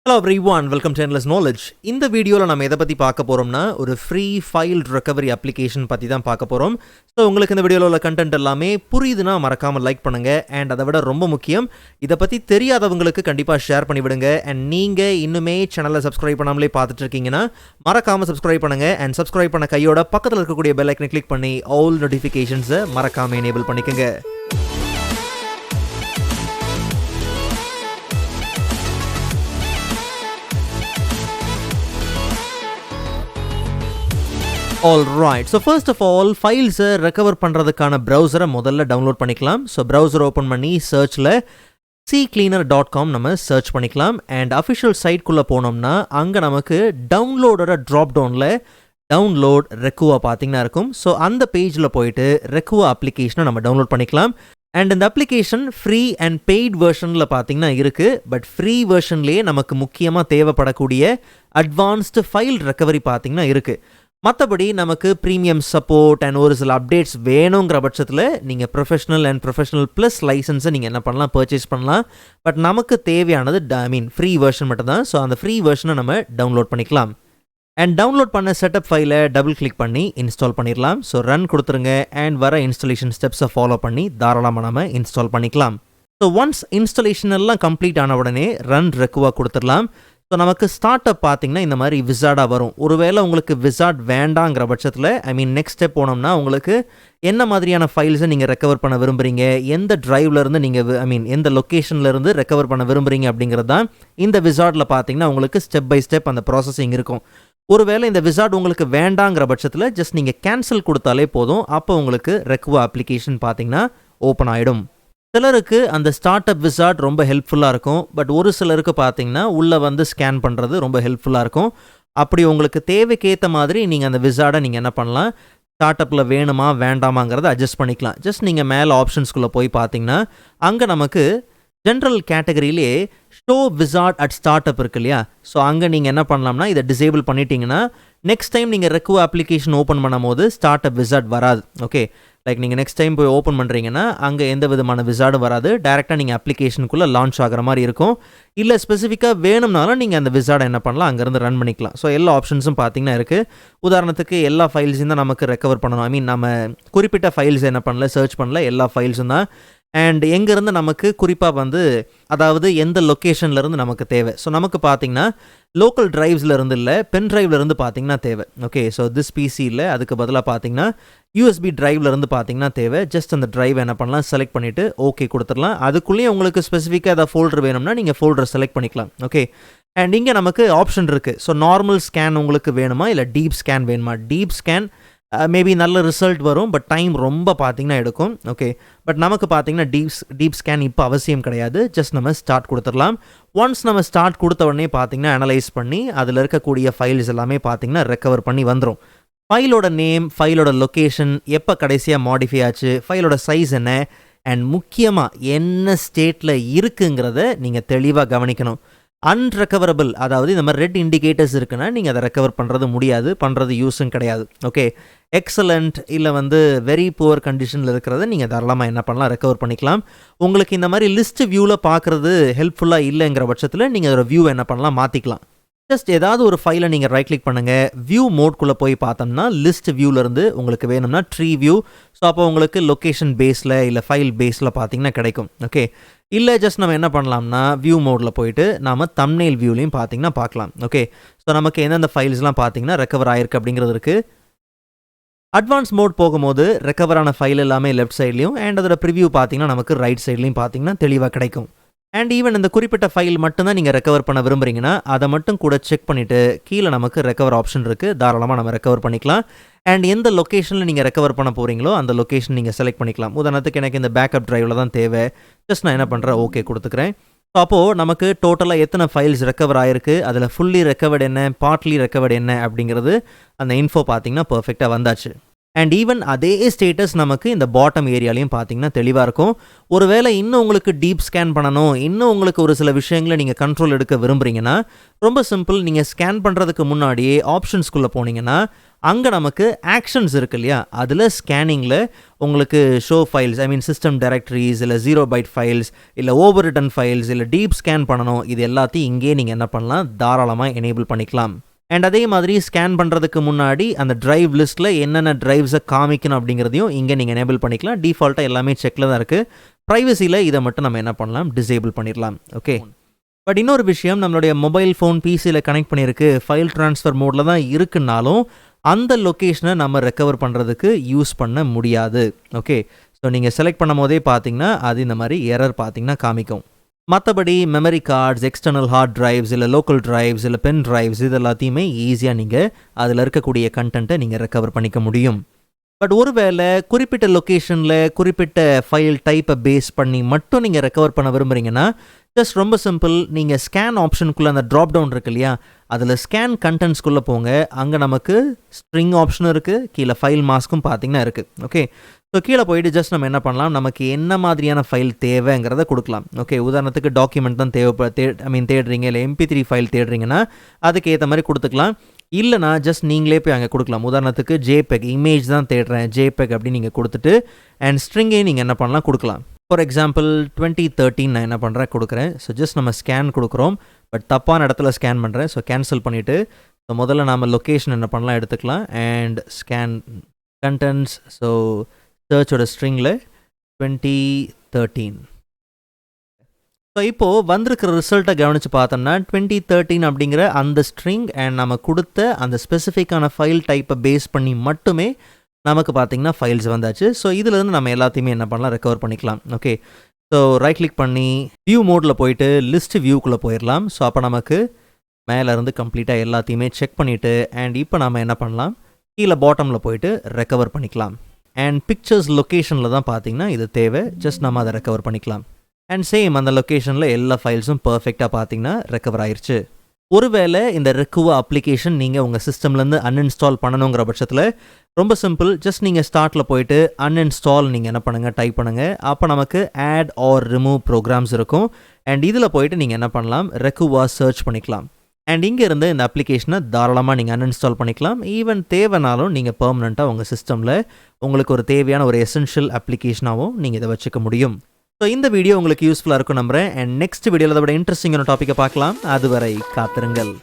Hello everyone, welcome to endless knowledge. இந்த வீடியோவில் நம்ம எதை பற்றி பார்க்க போகிறோம்னா ஒரு ஃப்ரீ ஃபைல் ரெக்கவரி அப்ளிகேஷன் பற்றி தான் பார்க்க போகிறோம். ஸோ உங்களுக்கு இந்த வீடியோவில் உள்ள கண்டென்ட் எல்லாமே புரியுதுன்னா மறக்காமல் லைக் பண்ணுங்கள். அண்ட் அதை விட ரொம்ப முக்கியம், இதை பற்றி தெரியாதவங்களுக்கு கண்டிப்பாக ஷேர் பண்ணிவிடுங்க. அண்ட் நீங்கள் இன்னுமே சேனலை சப்ஸ்கிரைப் பண்ணாமலே பார்த்துட்டு இருக்கீங்கன்னா மறக்காமல் சப்ஸ்கிரைப் பண்ணுங்கள். அண்ட் சப்ஸ்கிரைப் பண்ண கையோட பக்கத்தில் இருக்கக்கூடிய பெல் ஐக்கனை கிளிக் பண்ணி ஆல் நோட்டிஃபிகேஷன்ஸை மறக்காமல் எனேபிள் பண்ணிக்கோங்க. Alright, so first of all, ஃபைல்ஸை ரெக்கவர் பண்ணுறதுக்கான ப்ரௌசரை முதல்ல டவுன்லோட் பண்ணிக்கலாம். ஸோ ப்ரௌசர் ஓப்பன் பண்ணி சர்ச்சில் ccleaner.com நம்ம சர்ச் பண்ணிக்கலாம். அண்ட் அஃபிஷியல் சைட்குள்ளே போனோம்னா அங்கே நமக்கு டவுன்லோடோட ட்ராப் டவுனில் டவுன்லோட் ரெக்குவா பார்த்தீங்கன்னா இருக்கும். ஸோ அந்த பேஜில் போயிட்டு ரெக்குவா அப்ளிகேஷனை நம்ம டவுன்லோட் பண்ணிக்கலாம். அண்ட் இந்த அப்ளிகேஷன் ஃப்ரீ அண்ட் பெய்ட் வெர்ஷனில் பார்த்தீங்கன்னா இருக்குது. பட் ஃப்ரீ வெர்ஷன்லேயே நமக்கு முக்கியமாக தேவைப்படக்கூடிய அட்வான்ஸ்டு ஃபைல் ரெக்கவரி பார்த்தீங்கன்னா இருக்குது. மற்றபடி நமக்கு ப்ரீமியம் சப்போர்ட் அண்ட் ஒரு சில அப்டேட்ஸ் வேணுங்கிற பட்சத்தில் நீங்கள் ப்ரொஃபஷனல் அண்ட் ப்ரொஃபஷனல் ப்ளஸ் லைசன்ஸை நீங்கள் என்ன பண்ணலாம், பர்ச்சேஸ் பண்ணலாம். பட் நமக்கு தேவையானது ஃப்ரீ வெர்ஷன் மட்டும் தான். ஸோ அந்த ஃப்ரீ வெர்ஷனை நம்ம டவுன்லோட் பண்ணிக்கலாம். அண்ட் டவுன்லோட் பண்ண செட்டப் ஃபைலை டபுள் கிளிக் பண்ணி இன்ஸ்டால் பண்ணிடலாம். ஸோ ரன் கொடுத்துருங்க. அண்ட் வர இன்ஸ்டாலேஷன் ஸ்டெப்ஸை ஃபாலோ பண்ணி தாராளமாக நம்ம இன்ஸ்டால் பண்ணிக்கலாம். ஸோ ஒன்ஸ் இன்ஸ்டாலேஷன் எல்லாம் கம்ப்ளீட் ஆன உடனே ரன் ரெக்குவா கொடுத்துடலாம். ஸோ நமக்கு ஸ்டார்ட் அப் பார்த்தீங்கன்னா இந்த மாதிரி விசார்டாக வரும். ஒருவேளை உங்களுக்கு விசார்ட் வேண்டாங்கிற பட்சத்தில் நெக்ஸ்ட் ஸ்டெப் போனோம்னா உங்களுக்கு என்ன மாதிரியான ஃபைல்ஸை நீங்கள் ரெக்கவர் பண்ண விரும்புகிறீங்க, எந்த ட்ரைவ்லேருந்து நீங்கள் எந்த லொக்கேஷன்லேருந்து ரெக்கவர் பண்ண விரும்புகிறீங்க அப்படிங்கிறது தான் இந்த விசார்டில் பார்த்தீங்கன்னா உங்களுக்கு ஸ்டெப் பை ஸ்டெப் அந்த ப்ராசஸிங் இருக்கும். ஒருவேளை இந்த விசார்ட் உங்களுக்கு வேண்டாங்கிற பட்சத்தில் ஜஸ்ட் நீங்கள் கேன்சல் கொடுத்தாலே போதும். அப்போ உங்களுக்கு ரெக்குவா அப்ளிகேஷன் பார்த்தீங்கன்னா ஓப்பன் ஆகிடும். சிலருக்கு அந்த ஸ்டார்ட் அப் விசார்ட் ரொம்ப ஹெல்ப்ஃபுல்லாக இருக்கும். பட் ஒரு சிலருக்கு பார்த்தீங்கன்னா உள்ளே வந்து ஸ்கேன் பண்ணுறது ரொம்ப ஹெல்ப்ஃபுல்லாக இருக்கும். அப்படி உங்களுக்கு தேவைக்கேற்ற மாதிரி நீங்கள் அந்த விசார்டை நீங்கள் என்ன பண்ணலாம், ஸ்டார்ட் அப்பில் வேணுமா வேண்டாமாங்கிறத அட்ஜஸ்ட் பண்ணிக்கலாம். ஜஸ்ட் நீங்கள் மேலே ஆப்ஷன்ஸ்குள்ளே போய் பார்த்தீங்கன்னா அங்கே நமக்கு ஜென்ரல் கேட்டகரியிலே show wizard at start up இருக்கு இல்லையா. ஸோ அங்கே நீங்கள் என்ன பண்ணலாம்னா இதை டிசேபிள் பண்ணிட்டீங்கன்னா நெக்ஸ்ட் டைம் நீங்கள் ரெக்குவா அப்ளிகேஷன் ஓப்பன் பண்ணும் போது ஸ்டார்ட் அப் விசார்ட் வராது. ஓகே, லைக் நீங்கள் நெக்ஸ்ட் டைம் போய் ஓப்பன் பண்ணுறீங்கன்னா அங்கே எந்த விதமான விசார்டும் வராது. டேரெக்டாக நீங்கள் அப்ளிகேஷனுக்குள்ளே லான்ச் ஆகிற மாதிரி இருக்கும். இல்லை ஸ்பெசிஃபிக்காக வேணும்னாலும் நீங்கள் அந்த விசார்டை என்ன பண்ணலாம், அங்கேருந்து ரன் பண்ணிக்கலாம். ஸோ எல்லா ஆப்ஷன்ஸும் பார்த்தீங்கன்னா இருக்குது. உதாரணத்துக்கு எல்லா ஃபைல்ஸையும் தான் நமக்கு ரெக்கவர் பண்ணணும். நம்ம குறிப்பிட்ட ஃபைல்ஸ் என்ன பண்ணல, சர்ச் பண்ணல, எல்லா ஃபைல்ஸும் தான். அண்ட் எங்கேருந்து நமக்கு குறிப்பாக அதாவது எந்த லொக்கேஷன்லேருந்து நமக்கு தேவை. ஸோ நமக்கு பார்த்தீங்கன்னா லோக்கல் ட்ரைவ்ஸ்லேருந்து இல்லை, பென் ட்ரைவ்லேருந்து பார்த்தீங்கன்னா தேவை. ஓகே, ஸோ திஸ் பிசி இல்லை, அதுக்கு பதிலாக பார்த்தீங்கன்னா யூஎஸ்பி ட்ரைவ்லேருந்து பார்த்தீங்கன்னா தேவை. ஜஸ்ட் அந்த ட்ரைவ் என்ன பண்ணலாம், செலக்ட் பண்ணிவிட்டு ஓகே கொடுத்துடலாம். அதுக்குள்ளேயே உங்களுக்கு ஸ்பெசிஃபிக்காக ஏதாவது ஃபோல்டர் வேணும்னா நீங்கள் ஃபோல்டரை செலக்ட் பண்ணிக்கலாம். ஓகே, அண்ட் இங்கே நமக்கு ஆப்ஷன் இருக்குது. ஸோ நார்மல் ஸ்கேன் உங்களுக்கு வேணுமா, இல்லை டீப் ஸ்கேன் வேணுமா. டீப் ஸ்கேன் மேபி நல்ல ரிசல்ட் வரும், பட் டைம் ரொம்ப பார்த்தீங்கன்னா எடுக்கும். ஓகே, பட் நமக்கு பார்த்தீங்கன்னா டீப் ஸ்கேன் இப்போ அவசியம் கிடையாது. ஜஸ்ட் நம்ம ஸ்டார்ட் கொடுத்துடலாம். ஒன்ஸ் நம்ம ஸ்டார்ட் கொடுத்த உடனே பார்த்தீங்கன்னா அனலைஸ் பண்ணி அதில் இருக்கக்கூடிய ஃபைல்ஸ் எல்லாமே பார்த்தீங்கன்னா ரெக்கவர் பண்ணி வந்துடும். ஃபைலோட நேம், ஃபைலோட லொக்கேஷன், எப்போ கடைசியாக மாடிஃபை ஆச்சு, ஃபைலோட சைஸ் என்ன, அண்ட் முக்கியமாக என்ன ஸ்டேட்டில் இருக்குங்கிறத நீங்கள் தெளிவாக கவனிக்கணும். அன்ரெக்கவரபிள், அதாவது இந்த மாதிரி ரெட் இண்டிகேட்டர்ஸ் இருக்குன்னா நீங்கள் அதை ரெக்கவர் பண்ணுறது யூஸும் கிடையாது. ஓகே, எக்ஸலண்ட் இல்லை வெரி புவர் கண்டிஷனில் இருக்கிறத நீங்கள் தாராளமாக என்ன பண்ணலாம், ரெக்கவர் பண்ணிக்கலாம். உங்களுக்கு இந்த மாதிரி லிஸ்ட் வியூவில் பார்க்குறது ஹெல்ப்ஃபுல்லாக இல்லைங்கிற பட்சத்தில் நீங்கள் அதோட வியூ என்ன பண்ணலாம், மாற்றிக்கலாம். ஜஸ்ட் ஏதாவது ஒரு ஃபைலை நீங்கள் ரைட் கிளிக் பண்ணுங்கள், வியூ மோட்குள்ளே போய் பார்த்தோம்னா லிஸ்ட் வியூலேருந்து உங்களுக்கு வேணும்னா ட்ரீ வியூ. ஸோ அப்போ உங்களுக்கு லொக்கேஷன் பேஸில் இல்லை ஃபைல் பேஸில் பார்த்தீங்கன்னா கிடைக்கும். ஓகே, இல்லை ஜஸ்ட் நம்ம என்ன பண்ணலாம்னா வியூ மோடில் போயிட்டு நாம் தம்ப்நெயில் வியூலையும் பார்த்தீங்கன்னா பார்க்கலாம். ஓகே, ஸோ நமக்கு எந்தெந்த ஃபைல்ஸ்லாம் பார்த்தீங்கன்னா ரெக்கவர் ஆயிருக்கு அப்படிங்கிறது இருக்குது. அட்வான்ஸ் மோட் போகும்போது ரெக்கவரான ஃபைல் எல்லாமே லெஃப்ட் சைட்லையும் அண்ட் அதோட ப்ரிவியூ பார்த்தீங்கன்னா நமக்கு ரைட் சைட்லையும் பார்த்தீங்கன்னா தெளிவாக கிடைக்கும். அண்ட் ஈவன் இந்த குறிப்பிட்ட ஃபைல் மட்டும்தான் நீங்கள் ரெக்கவர் பண்ண விரும்புகிறீங்கன்னா அதை மட்டும் கூட செக் பண்ணிவிட்டு கீழே நமக்கு ரெக்கவர் ஆப்ஷன் இருக்குது. தாராளமாக நம்ம ரெக்கவர் பண்ணிக்கலாம். அண்ட் எந்த லொக்கேஷனில் நீங்கள் ரெக்கவர் பண்ண போகிறீங்களோ அந்த லொக்கேஷன் நீங்கள் செலக்ட் பண்ணிக்கலாம். உதாரணத்துக்கு எனக்கு இந்த பேக்கப் ட்ரைவில் தான் தேவை. ஜஸ்ட் நான் என்ன பண்ணுறேன், ஓகே கொடுத்துக்கிறேன். ஸோ அப்போது நமக்கு டோட்டலாக எத்தனை ஃபைல்ஸ் ரெக்கவர் ஆகிருக்கு, அதில் ஃபுல்லி ரெக்கவர்டு என்ன, பார்ட்லி ரெக்கவர்டு என்ன அப்படிங்கிறது அந்த இன்ஃபோ பார்த்தீங்கன்னா பர்ஃபெக்டாக வந்தாச்சு. அண்ட் ஈவன் அதே ஸ்டேட்டஸ் நமக்கு இந்த பாட்டம் ஏரியாலையும் பார்த்தீங்கன்னா தெளிவாக இருக்கும். ஒருவேளை இன்னும் உங்களுக்கு டீப் ஸ்கேன் பண்ணணும், இன்னும் உங்களுக்கு ஒரு சில விஷயங்களை நீங்கள் கண்ட்ரோல் எடுக்க விரும்புகிறீங்கன்னா ரொம்ப சிம்பிள். நீங்கள் ஸ்கேன் பண்ணுறதுக்கு முன்னாடியே ஆப்ஷன்ஸ்குள்ளே போனீங்கன்னா அங்கே நமக்கு ஆக்ஷன்ஸ் இருக்கு இல்லையா, அதில் ஸ்கேனிங்கில் உங்களுக்கு ஷோ ஃபைல்ஸ், ஐ மீன் சிஸ்டம் டைரக்டரிஸ், இல்லை 0 byte ஃபைல்ஸ், இல்லை ஓவர் ரிட்டன் ஃபைல்ஸ், இல்லை டீப் ஸ்கேன் பண்ணணும், இது எல்லாத்தையும் இங்கேயே நீங்கள் என்ன பண்ணலாம், தாராளமாக எனேபிள் பண்ணிக்கலாம். அண்ட் அதே மாதிரி ஸ்கேன் பண்ணுறதுக்கு முன்னாடி அந்த டிரைவ் லிஸ்ட்டில் என்னென்ன டிரைவ்ஸை காமிக்கணும் அப்படிங்கிறதையும் இங்கே நீங்கள் எனேபிள் பண்ணிக்கலாம். டிஃபால்ட்டாக எல்லாமே செக்கில் தான் இருக்குது. ப்ரைவசியில் இதை மட்டும் நம்ம என்ன பண்ணலாம், டிசேபிள் பண்ணிடலாம். ஓகே, பட் இன்னொரு விஷயம், நம்மளுடைய மொபைல் ஃபோன் பிசியில் கனெக்ட் பண்ணியிருக்கு, ஃபைல் ட்ரான்ஸ்ஃபர் மோடில் தான் இருக்குன்னாலும் அந்த லொக்கேஷனை நம்ம ரெக்கவர் பண்ணுறதுக்கு யூஸ் பண்ண முடியாது. ஓகே, ஸோ நீங்கள் செலக்ட் பண்ணும் போதே பார்த்தீங்கன்னா அது இந்த மாதிரி எரர் பார்த்தீங்கன்னா காமிக்கும். மற்றபடி memory cards, external hard drives, இல்லை லோக்கல் டிரைவ்ஸ், இல்லை பென் டிரைவ்ஸ், இது எல்லாத்தையுமே ஈஸியாக நீங்கள் அதில் இருக்கக்கூடிய கண்டென்ட்டை நீங்கள் ரெக்கவர் பண்ணிக்க முடியும். பட் ஒருவேளை குறிப்பிட்ட லொக்கேஷனில் குறிப்பிட்ட ஃபைல் டைப்பை பேஸ் பண்ணி மட்டும் நீங்கள் ரெக்கவர் பண்ண விரும்புகிறீங்கன்னா ஜஸ்ட் ரொம்ப சிம்பிள். நீங்கள் ஸ்கேன் ஆப்ஷனுக்குள்ளே அந்த ட்ராப் டவுன் இருக்கு இல்லையா, அதில் ஸ்கேன் கண்டென்ட்ஸ்குள்ளே போங்க. அங்கே நமக்கு ஸ்ட்ரிங் ஆப்ஷனும் இருக்குது, கீழே ஃபைல் மாஸ்க்கும் பார்த்தீங்கன்னா இருக்குது. ஓகே, ஸோ கீழே போயிட்டு ஜஸ்ட் நம்ம என்ன பண்ணலாம், நமக்கு என்ன மாதிரியான ஃபைல் தேவைங்கிறத கொடுக்கலாம். ஓகே, உதாரணத்துக்கு டாக்குமெண்ட் தான் தேடுறீங்க, இல்லை MP3 ஃபைல் தேடுறீங்கன்னா அதுக்கு ஏற்ற மாதிரி கொடுத்துக்கலாம். இல்லைனா ஜஸ்ட் நீங்களே போய் அங்கே கொடுக்கலாம். உதாரணத்துக்கு JPEG இமேஜ் தான் தேடுறேன், JPEG அப்படின்னு நீங்கள் கொடுத்துட்டு அண்ட் ஸ்ட்ரிங்கையும் நீங்கள் என்ன பண்ணலாம் கொடுக்கலாம். ஃபார் எக்ஸாம்பிள் 2013 நான் என்ன பண்ணுறேன் கொடுக்குறேன். ஸோ ஜஸ்ட் நம்ம ஸ்கேன் கொடுக்குறோம், பட் தப்பான இடத்துல ஸ்கேன் பண்ணுறேன். ஸோ கேன்சல் பண்ணிவிட்டு ஸோ முதல்ல நம்ம லொக்கேஷன் என்ன பண்ணலாம் எடுத்துக்கலாம் அண்ட் ஸ்கேன் கண்டென்ட்ஸ். ஸோ சர்ச்சோட ஸ்ட்ரிங்கில் 2013. ஸோ இப்போது வந்திருக்கிற ரிசல்ட்டை கவனித்து பார்த்தோம்னா 2013 அப்படிங்கிற அந்த ஸ்ட்ரிங் அண்ட் நம்ம கொடுத்த அந்த ஸ்பெசிஃபிக்கான ஃபைல் டைப்பை பேஸ் பண்ணி மட்டுமே நமக்கு பார்த்திங்கன்னா ஃபைல்ஸ் வந்தாச்சு. ஸோ இதிலேருந்து நம்ம எல்லாத்தையுமே என்ன பண்ணலாம், ரெக்கவர் பண்ணிக்கலாம். ஓகே, ஸோ ரைட் கிளிக் பண்ணி வியூ மோடில் போயிட்டு லிஸ்ட் வியூக்குள்ளே போயிடலாம். ஸோ அப்போ நமக்கு மேலேருந்து கம்ப்ளீட்டாக எல்லாத்தையுமே செக் பண்ணிவிட்டு அண்ட் இப்போ நம்ம என்ன பண்ணலாம், கீழே பாட்டமில் போயிட்டு ரெக்கவர் பண்ணிக்கலாம். அண்ட் பிக்சர்ஸ் லொக்கேஷனில் தான் பார்த்தீங்கன்னா இது தேவை, ஜஸ்ட் நம்ம அதை ரெக்கவர் பண்ணிக்கலாம். அண்ட் சேம் அந்த லொக்கேஷனில் எல்லா ஃபைல்ஸும் பர்ஃபெக்டாக பார்த்தீங்கன்னா ரெக்கவர் ஆயிடுச்சு. ஒருவேளை இந்த ரெக்குவா அப்ளிகேஷன் நீங்கள் உங்கள் சிஸ்டம்லேருந்து அன்இன்ஸ்டால் பண்ணணுங்கிற பட்சத்தில் ரொம்ப சிம்பிள். ஜஸ்ட் நீங்கள் ஸ்டார்ட்டில் போயிட்டு அன்இன்ஸ்டால் நீங்கள் என்ன பண்ணுங்கள், டைப் பண்ணுங்கள். அப்போ நமக்கு ஆட் ஆர் ரிமூவ் ப்ரோக்ராம்ஸ் இருக்கும். அண்ட் இதில் போயிட்டு நீங்கள் என்ன பண்ணலாம், ரெக்குவா சர்ச் பண்ணிக்கலாம். அண்ட் இங்கேருந்து இந்த அப்ளிகேஷனை தாராளமாக நீங்கள் அன்இன்ஸ்டால் பண்ணிக்கலாம். ஈவன் தேவைனாலும் நீங்கள் பெர்மனெண்ட்டாக உங்கள் சிஸ்டமில் உங்களுக்கு ஒரு தேவையான ஒரு எசென்ஷியல் அப்ளிகேஷனாகவும் நீங்கள் இதை வச்சுக்க முடியும். ஸோ இந்த வீடியோ உங்களுக்கு யூஸ்ஃபுல்லாக இருக்கும் நம்புகிறேன். அண்ட் நெக்ஸ்ட் வீடியோவில் அதோட இன்ட்ரெஸ்டிங்கான டாப்பிக்கை பார்க்கலாம். அதுவரை காத்திருங்கள்.